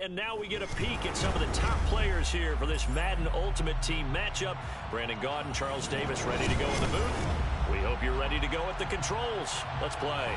And now we get a peek at some of the top players here for this Madden Ultimate Team matchup. Brandon Gaudin, Charles Davis ready to go in the booth. We hope you're ready to go at the controls. Let's play.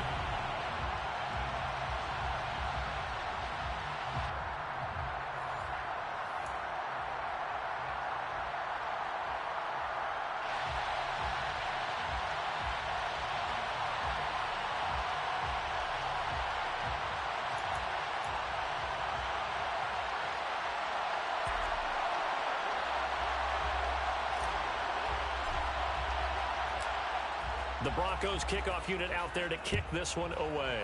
The Broncos kickoff unit out there to kick this one away.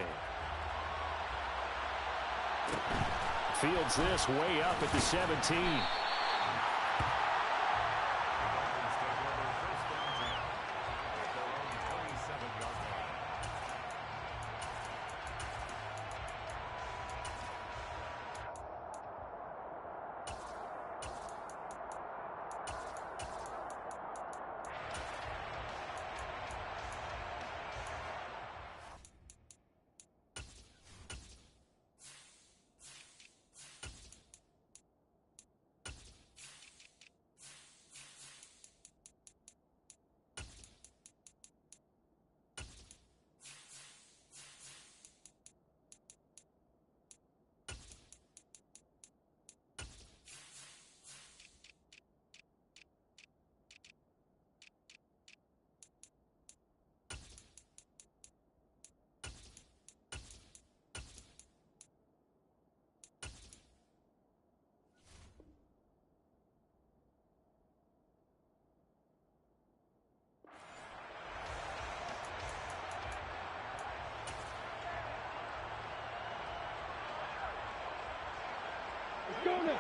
Fields this way up at the 17. Go now.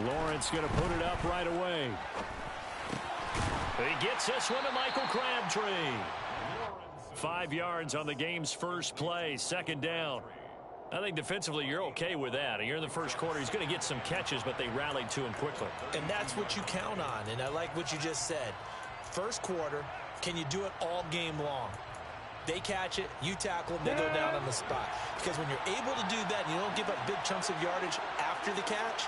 Lawrence going to put it up right away. He gets this one to Michael Crabtree. 5 yards on the game's first play, second down. I think defensively you're okay with that. You're in the first quarter. He's going to get some catches, but they rallied to him quickly. And that's what you count on, and I like what you just said. First quarter, can you do it all game long? They catch it, you tackle them, they go down on the spot. Because when you're able to do that and you don't give up big chunks of yardage after the catch,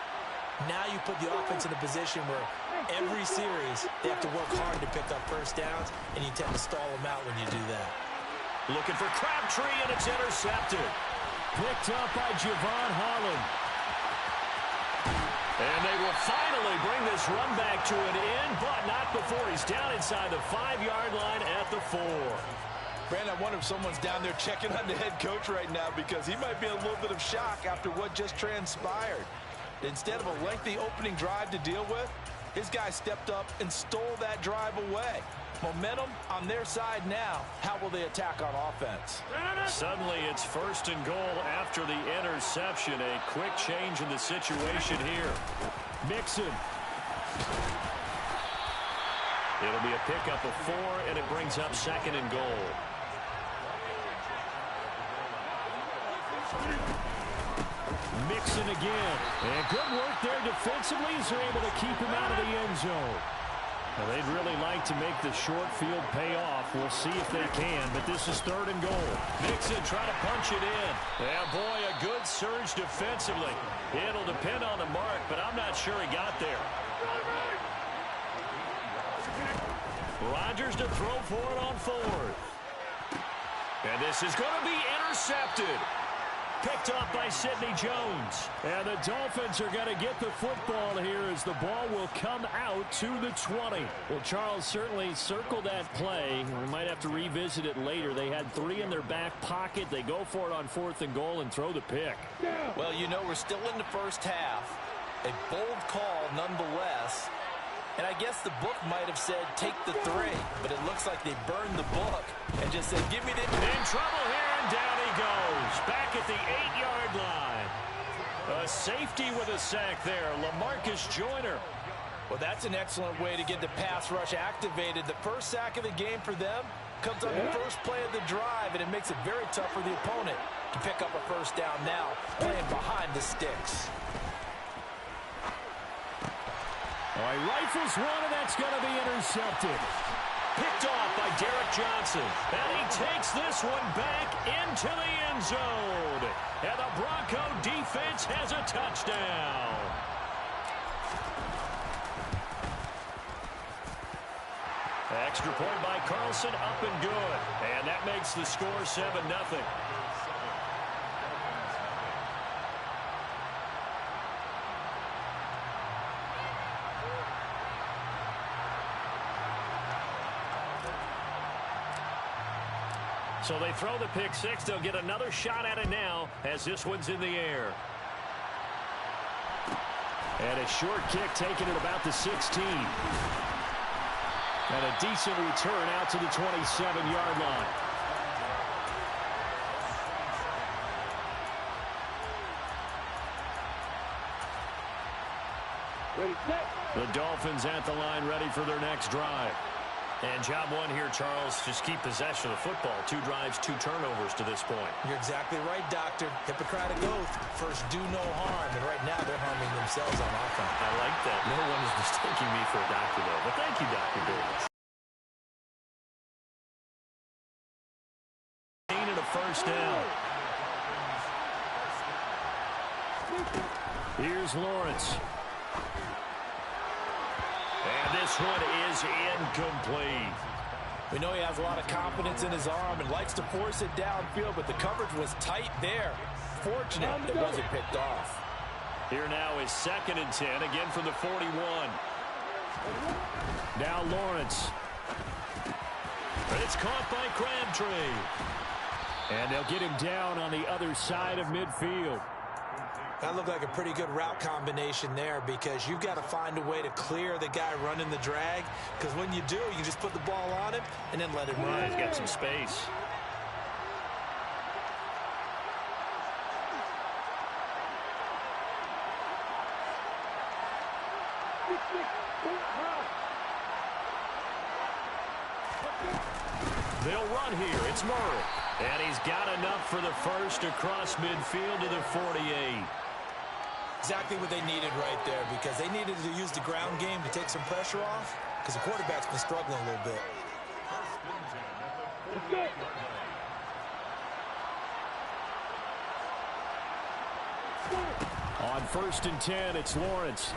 now you put the offense in a position where every series they have to work hard to pick up first downs, and you tend to stall them out when you do that. Looking for Crabtree, and it's intercepted. Picked up by Javon Holland. And they will finally bring this run back to an end, but not before he's down inside the 5-yard line at the 4. Brandon, I wonder if someone's down there checking on the head coach right now, because he might be in a little bit of shock after what just transpired. Instead of a lengthy opening drive to deal with, his guy stepped up and stole that drive away. Momentum on their side now. How will they attack on offense? Suddenly it's first and goal after the interception. A quick change in the situation here. Mixon. It'll be a pickup of 4, and it brings up second and goal. Mixon again. And good work there defensively as they're able to keep him out of the end zone. Now, they'd really like to make the short field pay off. We'll see if they can, but this is third and goal. Mixon trying to punch it in. Yeah, boy, a good surge defensively. It'll depend on the mark, but I'm not sure he got there. Rodgers to throw for it on 4th. And this is going to be intercepted. Picked up by Sidney Jones. And the Dolphins are going to get the football here as the ball will come out to the 20. Well, Charles certainly circled that play. We might have to revisit it later. They had 3 in their back pocket. They go for it on 4th and goal and throw the pick. Well, you know, we're still in the first half. A bold call nonetheless. And I guess the book might have said, take the 3. But it looks like they burned the book and just said, give me the... In trouble here, and down he goes. Back at the 8-yard line. A safety with a sack there. LaMarcus Joyner. Well, that's an excellent way to get the pass rush activated. The first sack of the game for them comes on the first play of the drive, and it makes it very tough for the opponent to pick up a first down now, playing behind the sticks. Oh, he rifles one, and that's going to be intercepted. Picked off by Derek Johnson. And he takes this one back into the end zone. And the Bronco defense has a touchdown. Extra point by Carlson, up and good. And that makes the score 7-0. So they throw the pick six. They'll get another shot at it now as this one's in the air. And a short kick taken at about the 16. And a decent return out to the 27-yard line. Ready, set. The Dolphins at the line ready for their next drive. And job one here, Charles, just keep possession of the football. 2 drives, 2 turnovers to this point. You're exactly right, Doctor. Hippocratic oath. First, do no harm. And right now, they're harming themselves on offense. I like that. No one is mistaking me for a doctor, though. But thank you, Dr. Davis. And a first down. Here's Lawrence. And this one is incomplete. We know he has a lot of confidence in his arm and likes to force it downfield, but the coverage was tight there. Fortunate it wasn't picked off. Here now is 2nd and 10, again from the 41. Now Lawrence. But it's caught by Crabtree. And they'll get him down on the other side of midfield. That looked like a pretty good route combination there because you've got to find a way to clear the guy running the drag, because when you do, you just put the ball on him and then let him run. He's got some space. They'll run here. It's Murray. And he's got enough for the first across midfield to the 48. Exactly what they needed right there, because they needed to use the ground game to take some pressure off, because the quarterback's been struggling a little bit. On 1st and 10, it's Lawrence.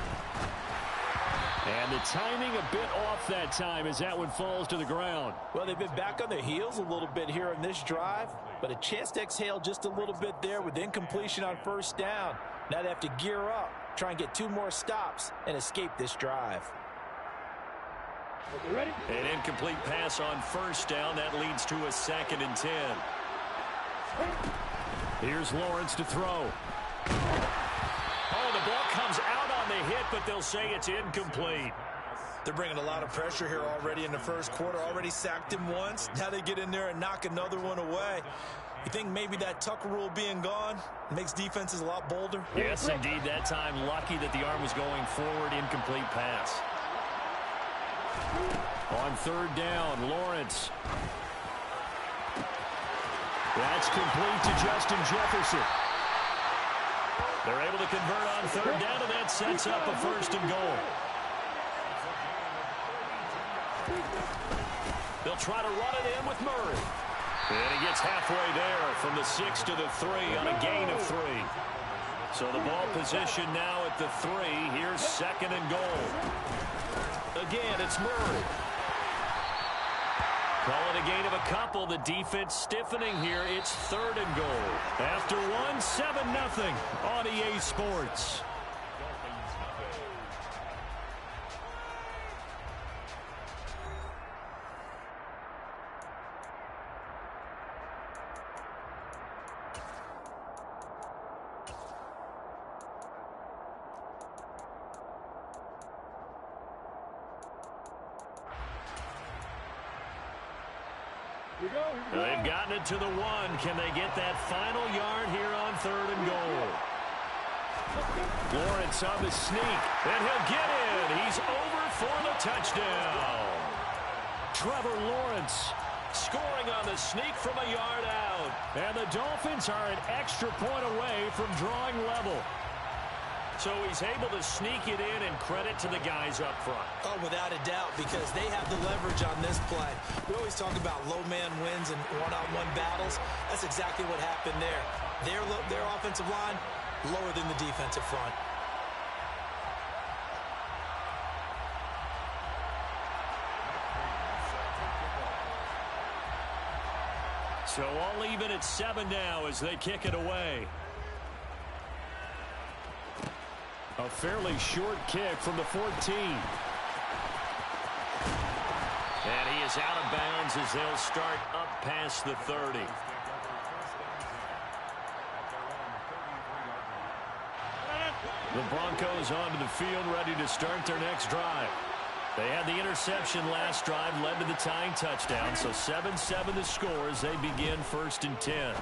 And the timing a bit off that time as that one falls to the ground. Well, they've been back on their heels a little bit here in this drive, but a chance to exhale just a little bit there with incompletion on 1st down. Now they have to gear up, try and get 2 more stops, and escape this drive. Ready? An incomplete pass on 1st down. That leads to a 2nd and 10. Here's Lawrence to throw. Oh, the ball comes out on the hit, but they'll say it's incomplete. They're bringing a lot of pressure here already in the 1st quarter. Already sacked him once. Now they get in there and knock another one away. You think maybe that Tucker rule being gone makes defenses a lot bolder? Yes, indeed. That time, lucky that the arm was going forward. Incomplete pass. On 3rd down, Lawrence. That's complete to Justin Jefferson. They're able to convert on 3rd down, and that sets up a 1st and goal. They'll try to run it in with Murray. And he gets halfway there from the 6 to the 3 on a gain of 3. So the ball position now at the 3. Here's 2nd and goal. Again, it's Murray. Call it a gain of a couple. The defense stiffening here. It's 3rd and goal. After one, 7-0 on EA Sports. They've gotten it to the 1. Can they get that final yard here on 3rd and goal? Lawrence on the sneak, and he'll get in. He's over for the touchdown. Trevor Lawrence scoring on the sneak from a yard out. And the Dolphins are an extra point away from drawing level. So he's able to sneak it in, and credit to the guys up front. Oh, without a doubt, because they have the leverage on this play. We always talk about low man wins and one-on-one battles. That's exactly what happened there. Their offensive line lower than the defensive front. So all even at 7 now as they kick it away. A fairly short kick from the 14. And he is out of bounds as they'll start up past the 30. The Broncos onto the field, ready to start their next drive. They had the interception last drive, led to the tying touchdown, so 7-7 the score as they begin 1st and 10.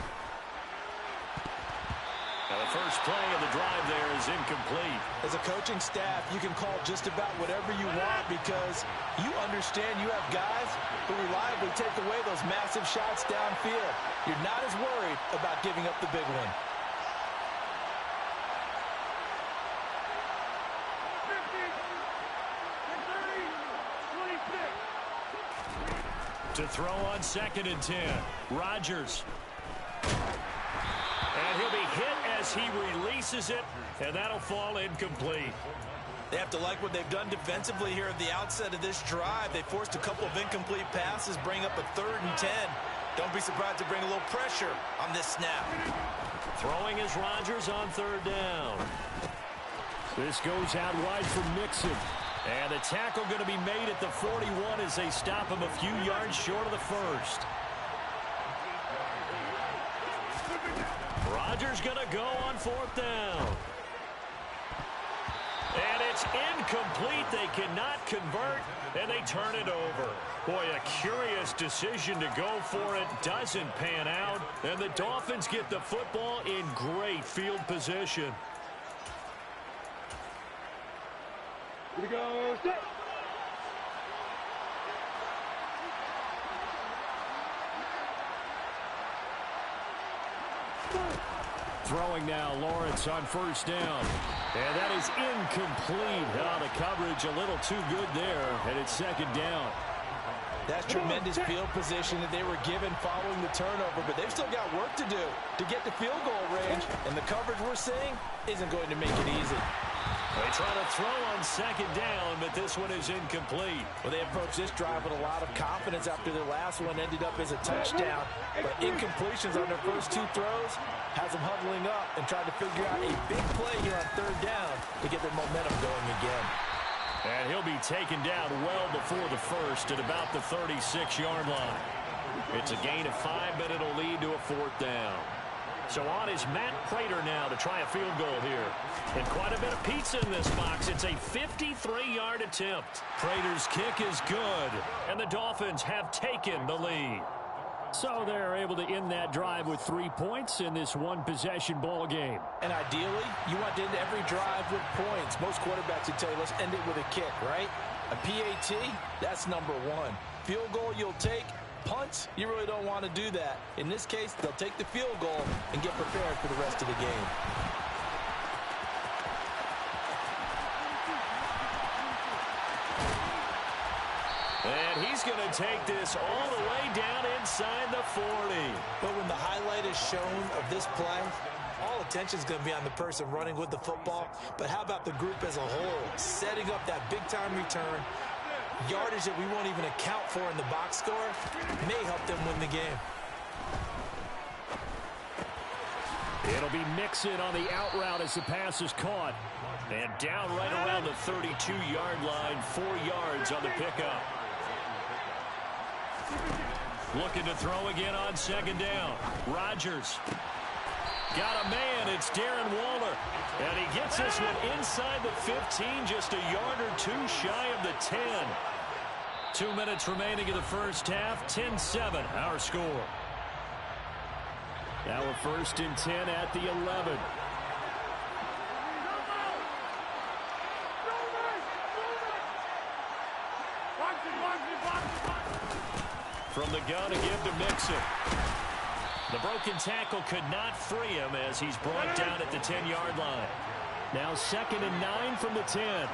Now the first play of the drive there is incomplete. As a coaching staff, you can call just about whatever you want because you understand you have guys who reliably take away those massive shots downfield. You're not as worried about giving up the big one. To throw on 2nd and 10. Rodgers. And he'll be hit as he releases it, and that'll fall incomplete. They have to like what they've done defensively here at the outset of this drive. They forced a couple of incomplete passes, bring up a 3rd and 10. Don't be surprised to bring a little pressure on this snap. Throwing is Rodgers on 3rd down. This goes out wide for Mixon. And the tackle going to be made at the 41 as they stop him a few yards short of the 1st. Rodgers going to go on 4th down. And it's incomplete. They cannot convert, and they turn it over. Boy, a curious decision to go for it. Doesn't pan out, and the Dolphins get the football in great field position. Here we go. Set. Throwing now, Lawrence on 1st down. And that is incomplete. The coverage a little too good there, and it's 2nd down. That's tremendous field position that they were given following the turnover, but they've still got work to do to get to field goal range, and the coverage we're seeing isn't going to make it easy. They try to throw on 2nd down, but this one is incomplete. Well, they approached this drive with a lot of confidence after their last one ended up as a touchdown, but incompletions on their first 2 throws has them huddling up and trying to figure out a big play here on 3rd down to get their momentum going again. And he'll be taken down well before the 1st at about the 36-yard line. It's a gain of 5, but it'll lead to a 4th down. So on is Matt Prater now to try a field goal here. And quite a bit of pizza in this box. It's a 53-yard attempt. Prater's kick is good, and the Dolphins have taken the lead. So they're able to end that drive with 3 points in this one-possession ball game. And ideally, you want to end every drive with points. Most quarterbacks would tell you, let's end it with a kick, right? A PAT, that's number 1. Field goal you'll take. Punts, you really don't want to do that. In this case, they'll take the field goal and get prepared for the rest of the game. And he's going to take this all the way down inside the 40. But when the highlight is shown of this play, all attention is going to be on the person running with the football. But how about the group as a whole? Setting up that big-time return, yardage that we won't even account for in the box score may help them win the game. It'll be Mixon on the out route as the pass is caught. And down right around the 32-yard line, 4 yards on the pickup. Looking to throw again on 2nd down. Rodgers. Got a man. It's Darren Waller. And he gets this one inside the 15, just a yard or 2 shy of the 10. 2 minutes remaining in the first half. 10-7, our score. Now we're 1st and 10 at the 11. From the gun to give to Mixon. The broken tackle could not free him as he's brought down at the 10-yard line. Now 2nd and 9 from the 10.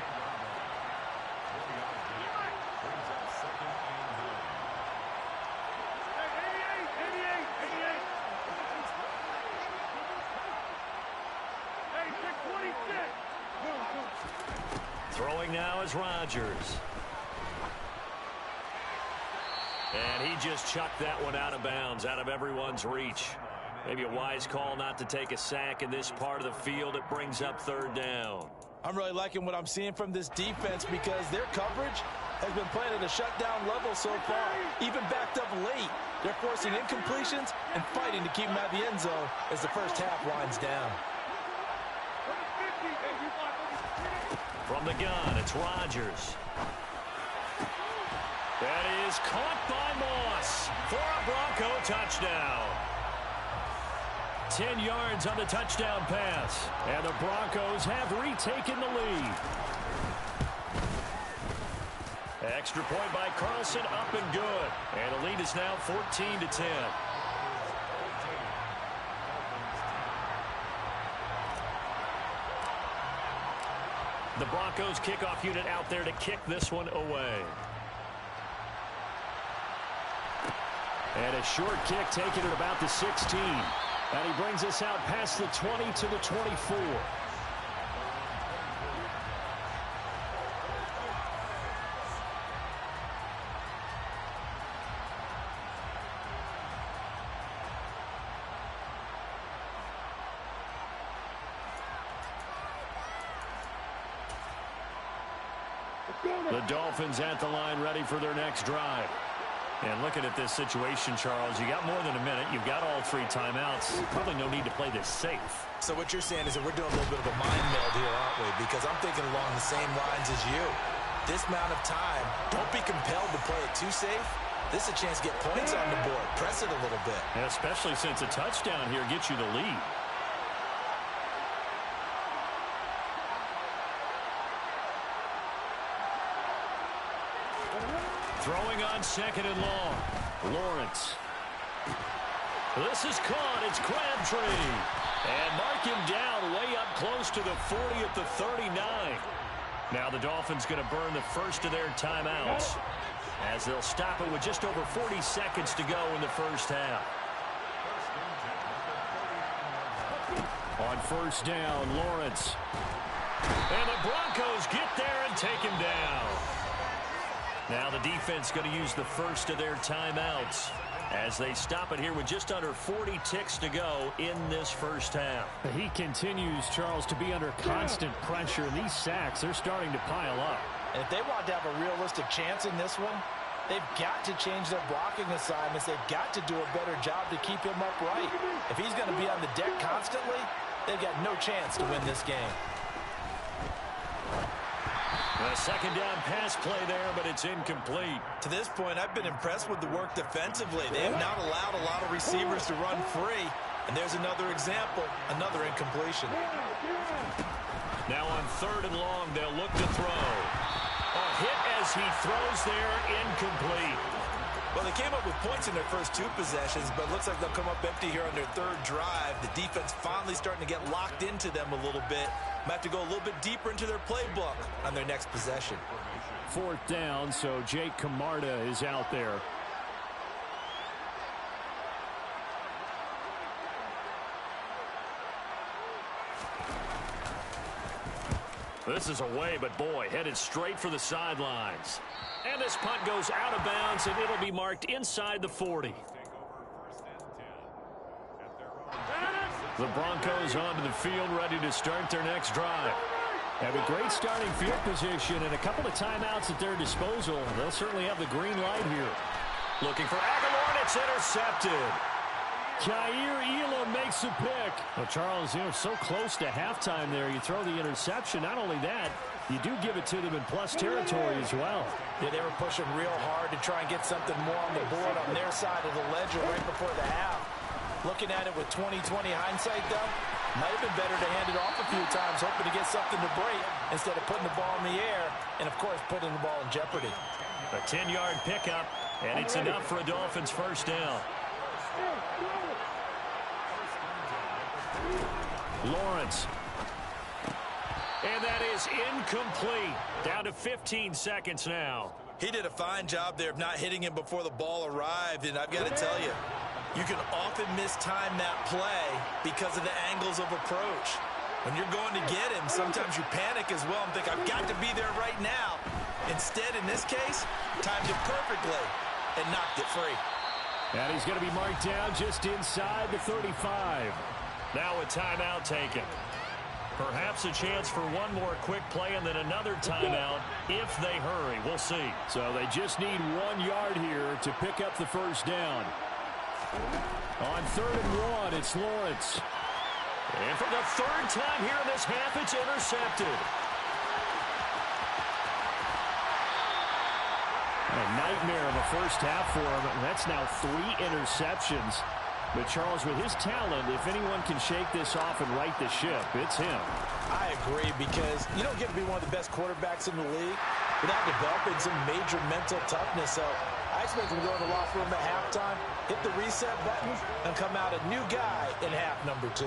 Throwing now is Rodgers. And he just chucked that one out of bounds, out of everyone's reach. Maybe a wise call not to take a sack in this part of the field. It brings up 3rd down. I'm really liking what I'm seeing from this defense because their coverage has been playing at a shutdown level so far. Even backed up late, they're forcing incompletions and fighting to keep them out of the end zone as the first half winds down. From the gun, it's Rodgers. That is caught by Moss for a Bronco touchdown. 10 yards on the touchdown pass. And the Broncos have retaken the lead. Extra point by Carlson, up and good. And the lead is now 14-10. The Broncos kickoff unit out there to kick this one away. And a short kick taken at about the 16. And he brings us out past the 20 to the 24. The Dolphins at the line ready for their next drive. And looking at this situation, Charles, you got more than a minute. You've got all 3 timeouts. Probably no need to play this safe. So what you're saying is that we're doing a little bit of a mind meld here, aren't we? Because I'm thinking along the same lines as you. This amount of time, don't be compelled to play it too safe. This is a chance to get points on the board. Press it a little bit. And especially since a touchdown here gets you the lead. Throwing on 2nd and long. Lawrence. This is caught. It's Crabtree. And mark him down way up close to the 40 at the 39. Now the Dolphins going to burn the first of their timeouts as they'll stop it with just over 40 seconds to go in the first half. On 1st down, Lawrence. And the Broncos get there and take him down. Now the defense going to use the first of their timeouts as they stop it here with just under 40 ticks to go in this first half. He continues, Charles, to be under constant pressure. And these sacks, they're starting to pile up. And if they want to have a realistic chance in this one, they've got to change their blocking assignments. They've got to do a better job to keep him upright. If he's going to be on the deck constantly, they've got no chance to win this game. A 2nd down pass play there, but it's incomplete. To this point, I've been impressed with the work defensively. They have not allowed a lot of receivers to run free. And there's another example, another incompletion. Now on 3rd and long, they'll look to throw. A hit as he throws there, incomplete. Well, they came up with points in their first 2 possessions, but it looks like they'll come up empty here on their 3rd drive. The defense finally starting to get locked into them a little bit. Might have to go a little bit deeper into their playbook on their next possession. 4th down, so Jake Camarda is out there. This is away, but boy, headed straight for the sidelines. And this punt goes out of bounds, and it'll be marked inside the 40. The Broncos onto the field, ready to start their next drive. Have a great starting field position and a couple of timeouts at their disposal. They'll certainly have the green light here. Looking for Aguilar, and it's intercepted. Jair Elam makes a pick. Well, Charles, so close to halftime there. You throw the interception. Not only that, you do give it to them in plus territory as well. Yeah, they were pushing real hard to try and get something more on the board on their side of the ledger right before the half. Looking at it with 20/20 hindsight, though, might have been better to hand it off a few times, hoping to get something to break instead of putting the ball in the air and, of course, putting the ball in jeopardy. A 10-yard pickup, and it's enough for a Dolphins first down. Lawrence. And that is incomplete. Down to 15 seconds now. He did a fine job there of not hitting him before the ball arrived, and I've got to tell you, you can often mistime that play because of the angles of approach. When you're going to get him, sometimes you panic as well and think, I've got to be there right now. Instead, in this case, timed it perfectly and knocked it free. And he's going to be marked down just inside the 35. Now a timeout taken. Perhaps a chance for one more quick play and then another timeout if they hurry. We'll see. So they just need 1 yard here to pick up the first down. On 3rd and 1, it's Lawrence. And for the 3rd time here in this half, it's intercepted. A nightmare of a first half for him. That's now 3 interceptions. But, Charles, with his talent, if anyone can shake this off and right the ship, it's him. I agree, because you don't get to be one of the best quarterbacks in the league without developing some major mental toughness. So I expect him to go in the locker room at halftime, hit the reset button, and come out a new guy in half number 2.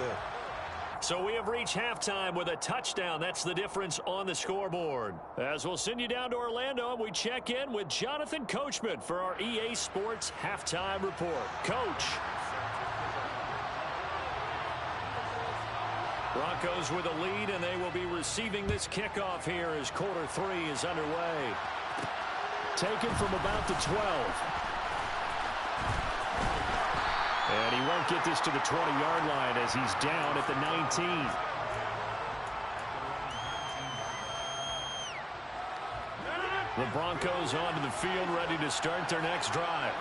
So we have reached halftime with a touchdown. That's the difference on the scoreboard. As we'll send you down to Orlando, and we check in with Jonathan Coachman for our EA Sports Halftime Report. Coach. Broncos with a lead, and they will be receiving this kickoff here as quarter 3 is underway. Taken from about the 12. And he won't get this to the 20-yard line as he's down at the 19. The Broncos onto the field, ready to start their next drive.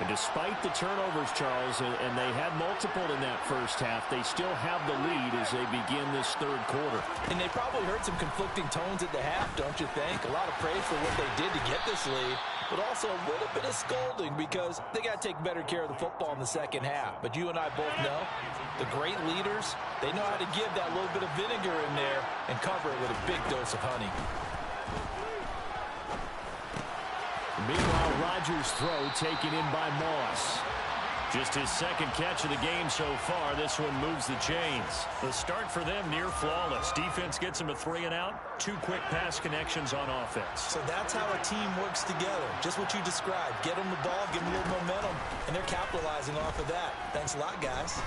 And despite the turnovers, Charles, and they had multiple in that first half, they still have the lead as they begin this 3rd quarter. And they probably heard some conflicting tones at the half, don't you think? A lot of praise for what they did to get this lead, but also a little bit of scolding because they got to take better care of the football in the second half. But you and I both know the great leaders, they know how to give that little bit of vinegar in there and cover it with a big dose of honey. Meanwhile, Rodgers' throw taken in by Moss. Just his 2nd catch of the game so far. This one moves the chains. The start for them near flawless. Defense gets them a 3 and out. 2 quick pass connections on offense. So that's how a team works together. Just what you described. Get them the ball, give them a little momentum, and they're capitalizing off of that. Thanks a lot, guys.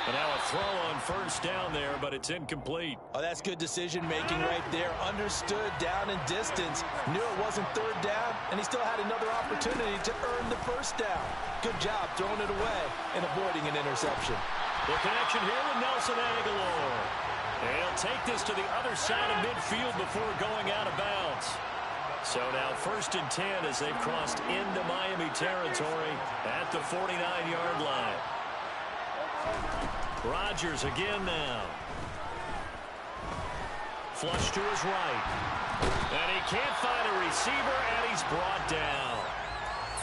And now a throw on 1st down there, but it's incomplete. Oh, that's good decision-making right there. Understood down and distance. Knew it wasn't 3rd down, and he still had another opportunity to earn the 1st down. Good job throwing it away and avoiding an interception. The connection here with Nelson Aguilar. And he'll take this to the other side of midfield before going out of bounds. So now 1st and 10 as they've crossed into Miami territory at the 49-yard line. Rodgers again now. Flush to his right. And he can't find a receiver, and he's brought down.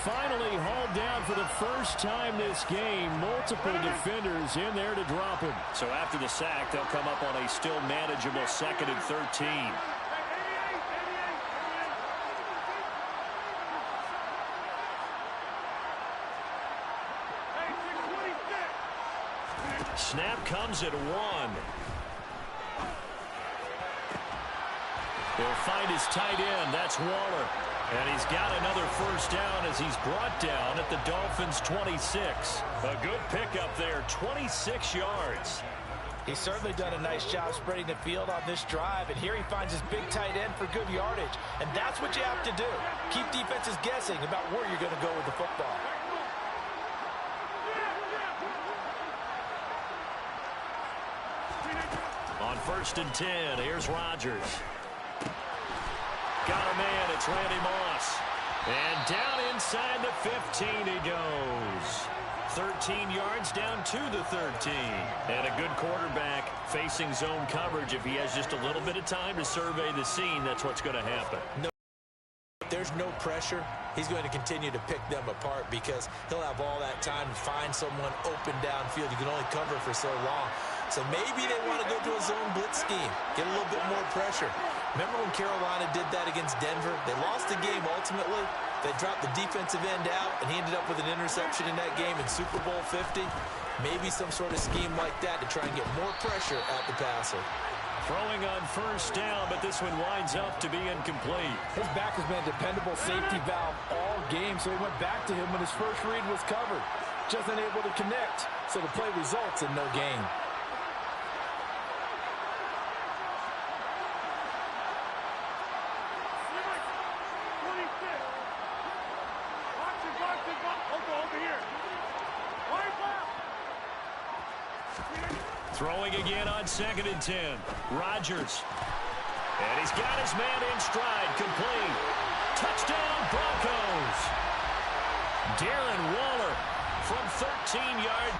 Finally hauled down for the first time this game. Multiple defenders in there to drop him. So after the sack, they'll come up on a still manageable 2nd and 13. Snap comes at 1. He'll find his tight end. That's Waller. And he's got another 1st down as he's brought down at the Dolphins' 26. A good pickup there, 26 yards. He's certainly done a nice job spreading the field on this drive. And here he finds his big tight end for good yardage. And that's what you have to do. Keep defenses guessing about where you're going to go with the football. On 1st and 10, here's Rodgers. Got a man, it's Randy Moss. And down inside the 15 he goes. 13 yards down to the 13. And a good quarterback facing zone coverage. If he has just a little bit of time to survey the scene, that's what's going to happen. There's no pressure. He's going to continue to pick them apart because he'll have all that time to find someone open downfield. You can only cover for so long. So maybe they want to go to a zone blitz scheme, get a little bit more pressure. Remember when Carolina did that against Denver? They lost the game ultimately, They dropped the defensive end out, and he ended up with an interception in that game in Super Bowl 50. Maybe some sort of scheme like that to try and get more pressure at the passer. Throwing on first down, but this one winds up to be incomplete. His back has been a dependable safety valve all game, so he went back to him when his first read was covered. Just unable to connect, so the play results in no gain. Throwing again on 2nd and 10. Rodgers. And he's got his man in stride. Complete. Touchdown, Broncos. Darren Waller from 13 yards.